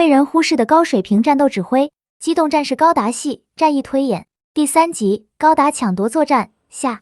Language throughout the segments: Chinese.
被人忽视的高水平战斗指挥，机动战士高达系战役推演第3集高达抢夺作战下。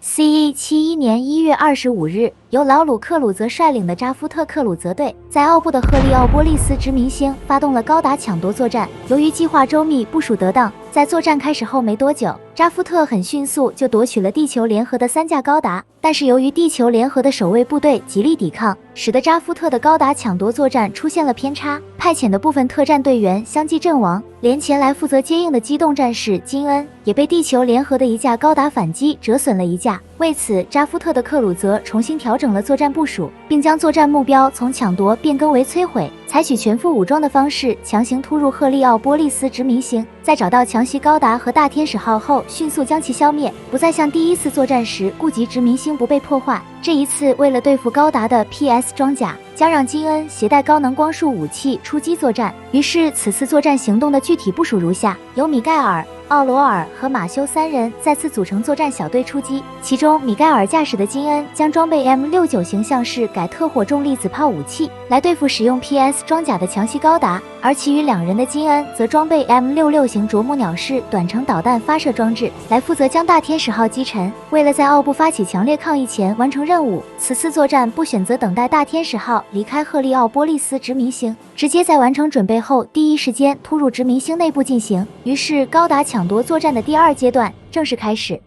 CE71年1月25日，由劳鲁克鲁泽率领的扎夫特克鲁泽队在奥布的赫利奥波利斯殖民星发动了高达抢夺作战。由于计划周密，部署得当，在作战开始后没多久，扎夫特很迅速就夺取了地球联合的3架高达。但是由于地球联合的守卫部队极力抵抗，使得扎夫特的高达抢夺作战出现了偏差，派遣的部分特战队员相继阵亡，连前来负责接应的机动战士金恩也被地球联合的1架高达反击折损了1架。为此，扎夫特的克鲁泽重新调整了作战部署，并将作战目标从抢夺变更为摧毁，采取全副武装的方式强行突入赫利奥波利斯殖民星，在找到强袭高达和大天使号后，迅速将其消灭，不再像第一次作战时顾及殖民星不被破坏。这一次，为了对付高达的 PS 装甲，将让金恩携带高能光束武器出击作战。于是，此次作战行动的具体部署如下：由米盖尔、奥罗尔和马修3人再次组成作战小队出击，其中米盖尔驾驶的金恩将装备 M69形象式改特火重粒子炮武器来对付使用 PS 装甲的强袭高达，而其余2人的金恩则装备 M66型啄木鸟式短程导弹发射装置来负责将大天使号击沉。为了在奥布发起强烈抗议前完成任务，此次作战不选择等待大天使号离开赫利奥波利斯殖民星，直接在完成准备后第一时间突入殖民星内部进行。于是高达抢夺作战的第2阶段正式开始。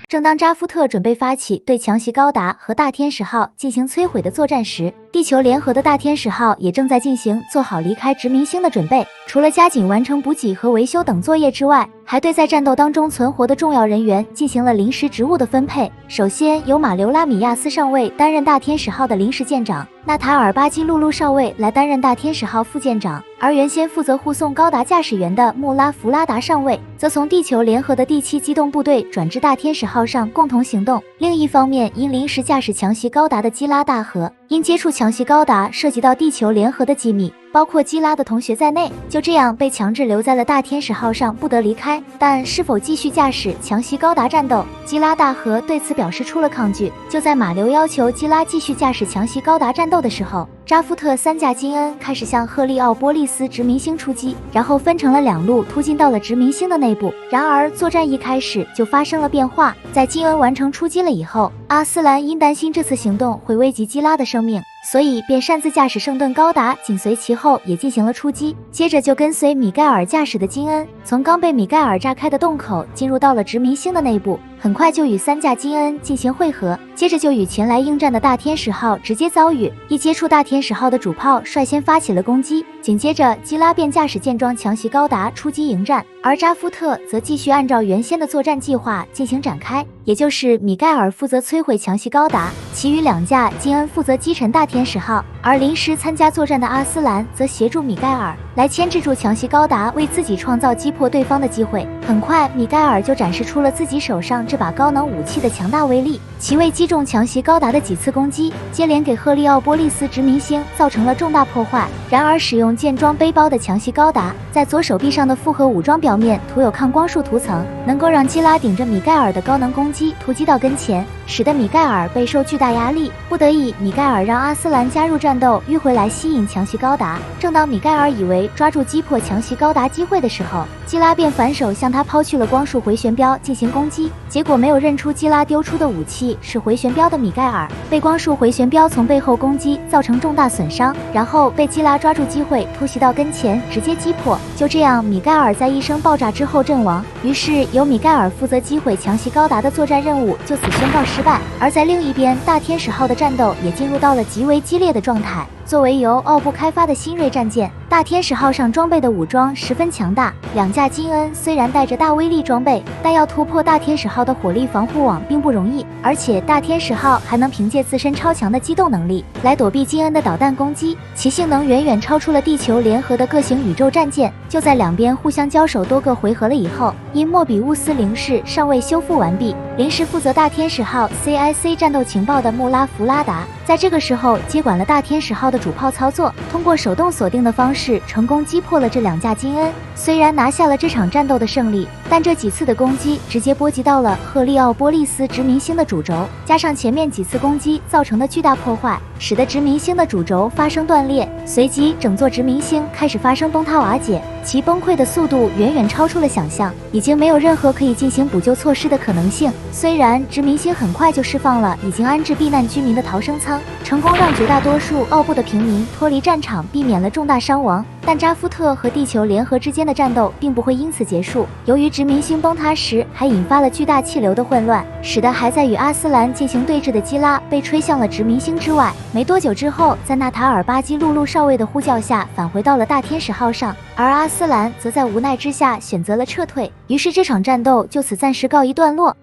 正当扎夫特准备发起对强袭高达和大天使号进行摧毁的作战时，地球联合的大天使号也正在进行做好离开殖民星的准备。除了加紧完成补给和维修等作业之外，还对在战斗当中存活的重要人员进行了临时职务的分配。首先由马留拉米亚斯上尉担任大天使号的临时舰长，纳塔尔巴基露露少尉来担任大天使号副舰长，而原先负责护送高达驾驶员的穆拉弗拉达上尉则从地球联合的第7机动部队转至大天使号上共同行动。另一方面，因临时驾驶强袭高达的基拉大河因接触强袭高达涉及到地球联合的机密，包括基拉的同学在内，就这样被强制留在了大天使号上，不得离开。但是否继续驾驶强袭高达战斗，基拉大河对此表示出了抗拒。就在马留要求基拉继续驾驶强袭高达战斗的时候，扎夫特3架金恩开始向赫利奥波利斯殖民星出击，然后分成了2路突进到了殖民星的内部。然而作战一开始就发生了变化，在金恩完成出击了以后，阿斯兰因担心这次行动会危及基拉的生命，所以便擅自驾驶圣盾高达紧随其后也进行了出击。接着就跟随米盖尔驾驶的金恩从刚被米盖尔炸开的洞口进入到了殖民星的内部，很快就与3架金恩进行会合，接着就与前来应战的大天使号直接遭遇，一接触大天使号的主炮率先发起了攻击，紧接着基拉便驾驶舰装强袭高达出击迎战，而扎夫特则继续按照原先的作战计划进行展开，也就是米盖尔负责摧毁强袭高达，其余2架金恩负责击沉大天使号，而临时参加作战的阿斯兰则协助米盖尔来牵制住强袭高达，为自己创造击破对方的机会。很快米盖尔就展示出了自己手上这把高能武器的强大威力，其为击中强袭高达的几次攻击接连给赫利奥波利斯殖民星造成了重大破坏。然而使用舰装背包的强袭高达在左手臂上的复合武装表面涂有抗光束涂层，能够让基拉顶着米盖尔的高能攻击突击到跟前，使得米盖尔备受巨大压力。不得已，米盖尔让阿斯兰加入战斗，迂回来吸引强袭高达。正当米盖尔以为抓住击破强袭高达机会的时候，基拉便反手向他抛去了光束回旋镖进行攻击，结果没有认出基拉丢出的武器是回旋镖的米盖尔被光束回旋镖从背后攻击，造成重大损伤，然后被基拉抓住机会突袭到跟前直接击破。就这样，米盖尔在一声爆炸之后阵亡，于是由米盖尔负责击毁强袭高达的作战任务就此宣告失败。而在另一边，大天使号的战斗也进入到了极为激烈的状态。作为由奥布开发的新锐战舰，大天使号上装备的武装十分强大，2架金恩虽然带着大威力装备，但要突破大天使号的火力防护网并不容易，而且大天使号还能凭借自身超强的机动能力来躲避金恩的导弹攻击，其性能远远超出了地球联合的各型宇宙战舰。就在2边互相交手多个回合了以后，因莫比乌斯零式尚未修复完毕，临时负责大天使号 CIC 战斗情报的穆拉弗拉达在这个时候接管了大天使号的主炮操作，通过手动锁定的方式成功击破了这2架金恩。虽然拿下了这场战斗的胜利，但这几次的攻击直接波及到了赫利奥波利斯殖民星的主轴，加上前面几次攻击造成的巨大破坏，使得殖民星的主轴发生断裂，随即整座殖民星开始发生崩塌瓦解，其崩溃的速度远远超出了想象，已经没有任何可以进行补救措施的可能性。虽然殖民星很快就释放了已经安置避难居民的逃生舱，成功让绝大多数奥布的平民脱离战场，避免了重大伤亡，但扎夫特和地球联合之间的战斗并不会因此结束。由于殖民星崩塌时还引发了巨大气流的混乱，使得还在与阿斯兰进行对峙的基拉被吹向了殖民星之外。没多久之后，在纳塔尔巴基陆路少尉的呼叫下返回到了大天使号上，而阿斯兰则在无奈之下选择了撤退，于是这场战斗就此暂时告一段落。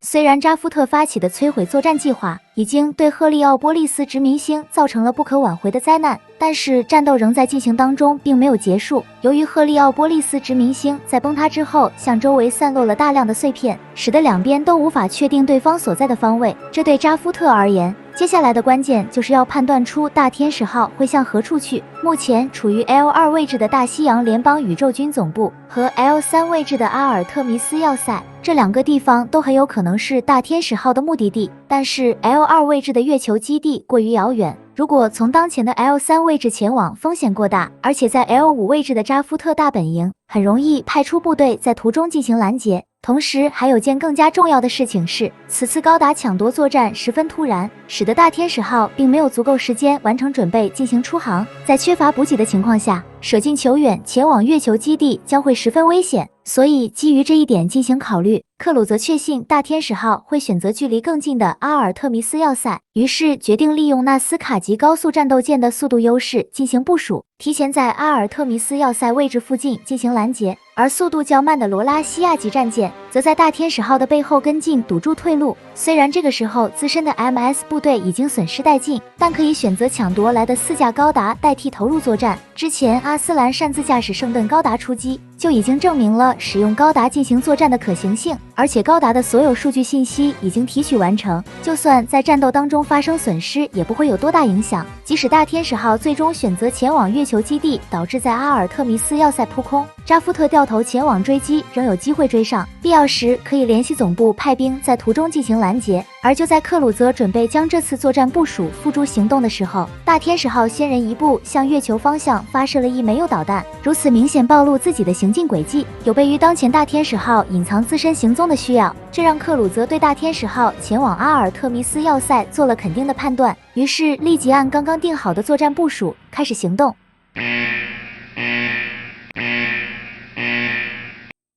虽然扎夫特发起的摧毁作战计划已经对赫利奥波利斯殖民星造成了不可挽回的灾难，但是战斗仍在进行当中，并没有结束。由于赫利奥波利斯殖民星在崩塌之后向周围散落了大量的碎片，使得两边都无法确定对方所在的方位，这对扎夫特而言，接下来的关键就是要判断出大天使号会向何处去。目前处于 L2 位置的大西洋联邦宇宙军总部和 L3 位置的阿尔特弥斯要塞，这2个地方都很有可能是大天使号的目的地，但是 L2 位置的月球基地过于遥远，如果从当前的 L3 位置前往风险过大，而且在 L5 位置的扎夫特大本营很容易派出部队在途中进行拦截。同时还有件更加重要的事情是，此次高达抢夺作战十分突然，使得大天使号并没有足够时间完成准备进行出航，在缺乏补给的情况下，舍近求远前往月球基地将会十分危险。所以基于这一点进行考虑，克鲁则确信大天使号会选择距离更近的阿尔特弥斯要塞，于是决定利用纳斯卡级高速战斗舰的速度优势进行部署，提前在阿尔特弥斯要塞位置附近进行拦截，而速度较慢的罗拉西亚级战舰则在大天使号的背后跟进，堵住退路。虽然这个时候自身的 MS 部队已经损失殆尽，但可以选择抢夺来的4架高达代替投入作战。之前阿斯兰擅自驾驶圣盾高达出击，就已经证明了使用高达进行作战的可行性，而且高达的所有数据信息已经提取完成，就算在战斗当中发生损失也不会有多大影响。即使大天使号最终选择前往月球基地，导致在阿尔特弥斯要塞扑空，扎夫特掉头前往追击，仍有机会追上，必要时可以联系总部派兵在途中进行拦截。而就在克鲁泽准备将这次作战部署付诸行动的时候，大天使号先人一步向月球方向发射了1枚铀导弹，如此明显暴露自己的行进轨迹，有悖于当前大天使号隐藏自身行踪的需要，这让克鲁泽对大天使号前往阿尔特弥斯要塞做了肯定的判断，于是立即按刚刚定好的作战部署开始行动。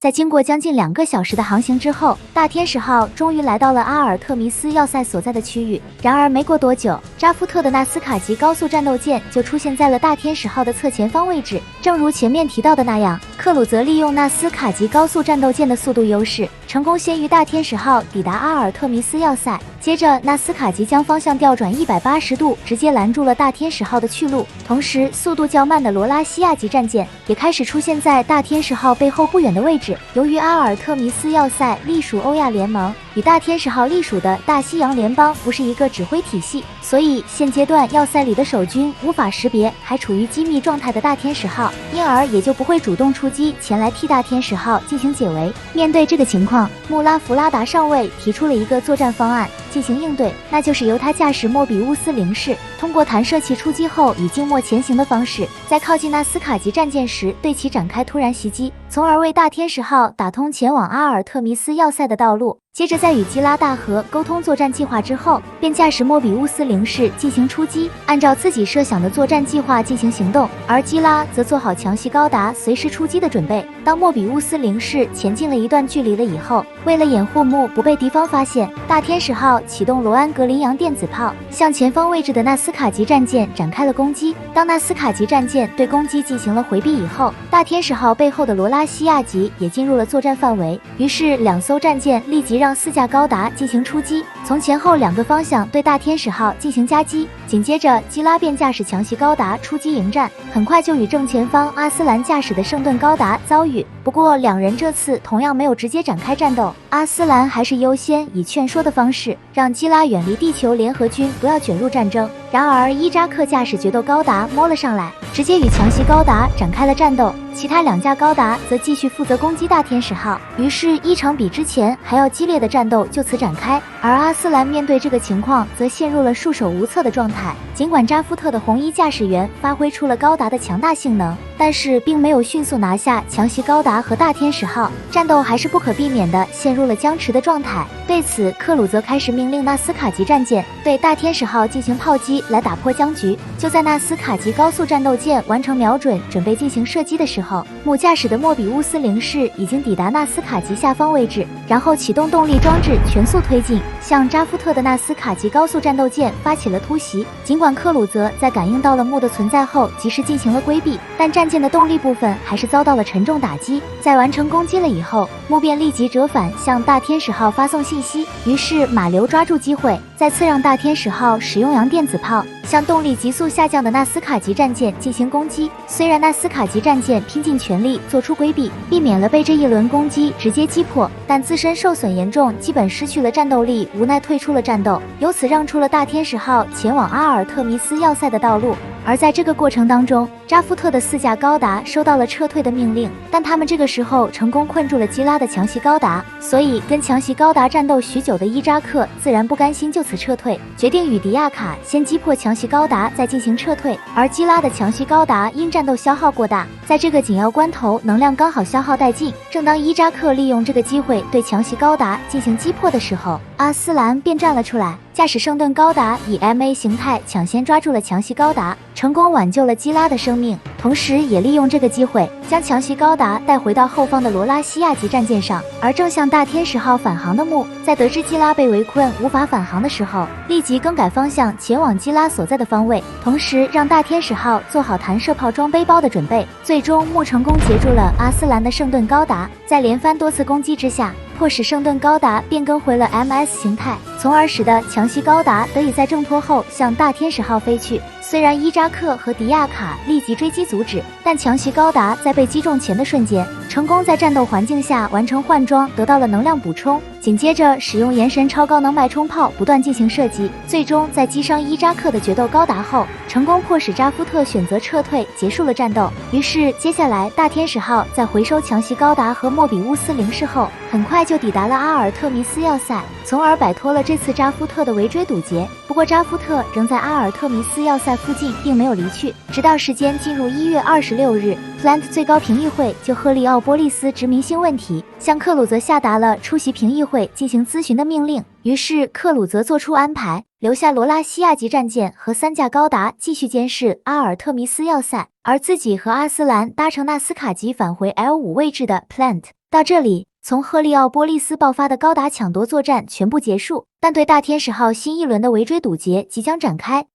在经过将近2个小时的航行之后，大天使号终于来到了阿尔特弥斯要塞所在的区域。然而没过多久，扎夫特的纳斯卡级高速战斗舰就出现在了大天使号的侧前方位置。正如前面提到的那样，克鲁则利用纳斯卡级高速战斗舰的速度优势，成功先于大天使号抵达阿尔特弥斯要塞。接着纳斯卡级将方向调转180度，直接拦住了大天使号的去路。同时速度较慢的罗拉西亚级战舰也开始出现在大天使号背后不远的位置。由于阿尔特弥斯要塞隶属欧亚联盟，与大天使号隶属的大西洋联邦不是一个指挥体系，所以现阶段要塞里的守军无法识别还处于机密状态的大天使号，因而也就不会主动出击前来替大天使号进行解围。面对这个情况，穆拉弗拉达上尉提出了一个作战方案进行应对，那就是由他驾驶莫比乌斯零式，通过弹射器出击后以静默前行的方式，在靠近纳斯卡级战舰时对其展开突然袭击，从而为大天使号打通前往阿尔特弥斯要塞的道路。接着在与基拉大河沟通作战计划之后，便驾驶莫比乌斯零式进行出击，按照自己设想的作战计划进行行动，而基拉则做好强袭高达随时出击的准备。当莫比乌斯零式前进了一段距离了以后，为了掩护不被敌方发现，大天使号启动罗安格林扬电子炮，向前方位置的纳斯卡级战舰展开了攻击。当纳斯卡级战舰对攻击进行了回避以后，大天使号背后的罗拉西亚级也进入了作战范围，于是2艘战舰立即让4架高达进行出击，从前后2个方向对大天使号进行夹击。紧接着，基拉便驾驶强袭高达出击迎战，很快就与正前方阿斯兰驾驶的圣盾高达遭遇。不过2人这次同样没有直接展开战斗，阿斯兰还是优先以劝说的方式，让基拉远离地球联合军，不要卷入战争。然而伊扎克驾驶决斗高达摸了上来，直接与强袭高达展开了战斗。其他2架高达则继续负责攻击大天使号，于是一场比之前还要激烈的战斗就此展开。而阿斯兰面对这个情况，则陷入了束手无策的状态。尽管扎夫特的红衣驾驶员发挥出了高达的强大性能，但是并没有迅速拿下强袭高达和大天使号，战斗还是不可避免的陷入了僵持的状态。对此，克鲁则开始命令纳斯卡级战舰对大天使号进行炮击来打破僵局。就在纳斯卡级高速战斗舰完成瞄准，准备进行射击的时候，木驾驶的莫比乌斯零式已经抵达纳斯卡级下方位置，然后启动动力装置全速推进，向扎夫特的纳斯卡级高速战斗舰发起了突袭。尽管克鲁泽在感应到了木的存在后及时进行了规避，但战舰的动力部分还是遭到了沉重打击。在完成攻击了以后，木便立即折返向大天使号发送信息，于是马流抓住机会，再次让大天使号使用洋电子炮向动力急速下降的纳斯卡级战舰进行攻击。虽然纳斯卡级战舰拼尽全力做出规避，避免了被这一轮攻击直接击破，但自身受损严重，基本失去了战斗力，无奈退出了战斗，由此让出了大天使号前往阿尔特弥斯要塞的道路。而在这个过程当中，扎夫特的4架高达收到了撤退的命令，但他们这个时候成功困住了基拉的强袭高达，所以跟强袭高达战斗许久的伊扎克自然不甘心就此撤退，决定与迪亚卡先击破强袭高达再进行撤退。而基拉的强袭高达因战斗消耗过大，在这个紧要关头能量刚好消耗殆尽，正当伊扎克利用这个机会对强袭高达进行击破的时候，阿斯兰便站了出来，驾驶圣盾高达以 MA 形态抢先抓住了强袭高达，成功挽救了基拉的生命，同时也利用这个机会将强袭高达带回到后方的罗拉西亚级战舰上。而正向大天使号返航的木，在得知基拉被围困无法返航的时候，立即更改方向前往基拉所在的方位，同时让大天使号做好弹射炮装背包的准备。最终木成功截住了阿斯兰的圣盾高达，在连番多次攻击之下，迫使圣盾高达变更回了 MS 形态，从而使得强袭高达得以在挣脱后向大天使号飞去。虽然伊扎克和迪亚卡立即追击阻止，但强袭高达在被击中前的瞬间，成功在战斗环境下完成换装，得到了能量补充。紧接着使用延神超高能脉冲炮不断进行射击，最终在击伤伊扎克的决斗高达后，成功迫使扎夫特选择撤退，结束了战斗。于是接下来大天使号在回收强袭高达和莫比乌斯零式后，很快就抵达了阿尔特弥斯要塞，从而摆脱了这次扎夫特的围追堵截。不过扎夫特仍在阿尔特弥斯要塞附近并没有离去，直到时间进入1月26日，Plant 最高评议会就赫利奥波利斯殖民星问题向克鲁泽下达了出席评议会进行咨询的命令。于是克鲁泽做出安排，留下罗拉西亚级战舰和3架高达继续监视阿尔特弥斯要塞，而自己和阿斯兰搭乘纳斯卡级返回 L5 位置的 Plant。到这里，从赫利奥波利斯爆发的高达抢夺作战全部结束，但对大天使号新一轮的围追堵截即将展开。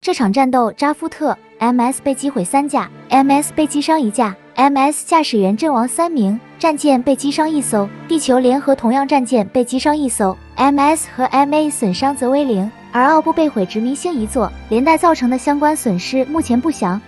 这场战斗，扎夫特 MS 被击毁3架， MS 被击伤1架， MS 驾驶员阵亡3名，战舰被击伤1艘，地球联合同样战舰被击伤1艘， MS 和 MA 损伤则为0，而奥布被毁殖民星1座，连带造成的相关损失目前不详。